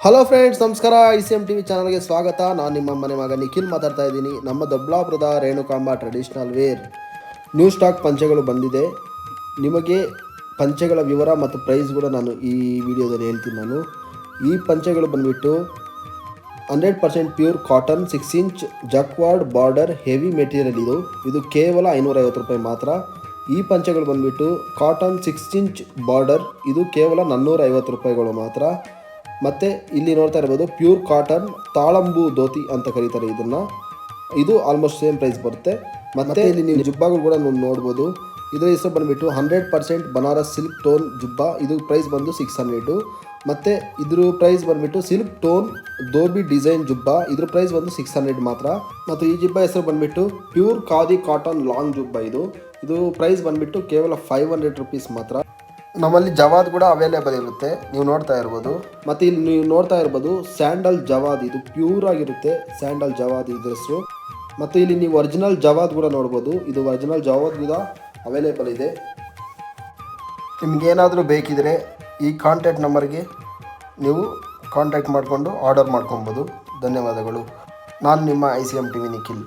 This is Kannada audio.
ಹಲೋ ಫ್ರೆಂಡ್ಸ್, ನಮಸ್ಕಾರ. ICM TV ಚಾನಲ್ಗೆ ಸ್ವಾಗತ. ನಾನು ನಿಮ್ಮ ಮನೆ ಮಗ ನಿಖಿಲ್ ಮಾತಾಡ್ತಾ ಇದ್ದೀನಿ. ನಮ್ಮ ದೊಡ್ಡಬಳ್ಳಾಪುರದ Renukamba traditional wear new stock ಪಂಚೆಗಳು ಬಂದಿದೆ. ನಿಮಗೆ ಪಂಚೆಗಳ ವಿವರ ಮತ್ತು ಪ್ರೈಸ್ ಕೂಡ ನಾನು ಈ ವಿಡಿಯೋದಲ್ಲಿ ಹೇಳ್ತೀನಿ. ಈ ಪಂಚೆಗಳು ಬಂದುಬಿಟ್ಟು 100% pure cotton 6 inch jacquard border heavy material. ಇದು ಕೇವಲ 550 ರೂಪಾಯಿ ಮಾತ್ರ. ಈ ಪಂಚೆಗಳು ಬಂದುಬಿಟ್ಟು ಕಾಟನ್ 6 ಇಂಚ್ ಬಾರ್ಡರ್, ಇದು ಕೇವಲ 450 ರೂಪಾಯಿಗಳು ಮಾತ್ರ. ಮತ್ತು ಇಲ್ಲಿ ನೋಡ್ತಾ ಇರ್ಬೋದು ಪ್ಯೂರ್ ಕಾಟನ್ ತಾಳಂಬು ಧೋತಿ ಅಂತ ಕರೀತಾರೆ ಇದನ್ನು. ಇದು ಆಲ್ಮೋಸ್ಟ್ ಸೇಮ್ ಪ್ರೈಸ್ ಬರುತ್ತೆ. ಮತ್ತು ಇಲ್ಲಿ ನೀವು ಜುಬ್ಬಾಗಳು ಕೂಡ ನೋಡ್ಬೋದು. ಇದರ ಹೆಸರು ಬಂದುಬಿಟ್ಟು 100% ಬನಾರಸ್ ಸಿಲ್ಕ್ ಟೋನ್ ಜುಬ್ಬಾ. ಇದು ಪ್ರೈಸ್ ಬಂದು 600. ಮತ್ತು ಇದ್ರ ಪ್ರೈಸ್ ಬಂದುಬಿಟ್ಟು ಸಿಲ್ಕ್ ಟೋನ್ ದೋಬಿ ಡಿಸೈನ್ ಜುಬ್ಬಾ. ಇದ್ರ ಪ್ರೈಸ್ ಬಂದು 600 ಮಾತ್ರ. ಮತ್ತು ಈ ಜುಬ್ಬಾ ಹೆಸರು ಬಂದುಬಿಟ್ಟು ಪ್ಯೂರ್ ಖಾದಿ ಕಾಟನ್ ಲಾಂಗ್ ಜುಬ್ಬಾ. ಇದು ಪ್ರೈಸ್ ಬಂದುಬಿಟ್ಟು ಕೇವಲ 500 ರುಪೀಸ್ ಮಾತ್ರ. ನಮ್ಮಲ್ಲಿ ಜವಾದ್ ಕೂಡ ಅವೈಲೇಬಲ್ ಇರುತ್ತೆ, ನೀವು ನೋಡ್ತಾ ಇರ್ಬೋದು. ಮತ್ತು ಇಲ್ಲಿ ನೀವು ನೋಡ್ತಾ ಇರ್ಬೋದು ಸ್ಯಾಂಡಲ್ ಜವಾದ್, ಇದು ಪ್ಯೂರ್ ಆಗಿರುತ್ತೆ ಸ್ಯಾಂಡಲ್ ಜವಾದ್ ಇದ್ರ ಹೆಸರು. ಮತ್ತು ಇಲ್ಲಿ ನೀವು ಒರಿಜಿನಲ್ ಜವಾದ್ ಕೂಡ ನೋಡ್ಬೋದು. ಇದು ಒರಿಜಿನಲ್ ಜವಾದ್ ಕೂಡ ಅವೈಲೇಬಲ್ ಇದೆ. ನಿಮಗೇನಾದರೂ ಬೇಕಿದ್ರೆ ಈ ಕಾಂಟ್ಯಾಕ್ಟ್ ನಂಬರ್ಗೆ ನೀವು ಕಾಂಟ್ಯಾಕ್ಟ್ ಮಾಡಿಕೊಂಡು ಆರ್ಡರ್ ಮಾಡ್ಕೊಬೋದು. ಧನ್ಯವಾದಗಳು. ನಾನು ನಿಮ್ಮ ICM TV ನಿಖಿಲ್.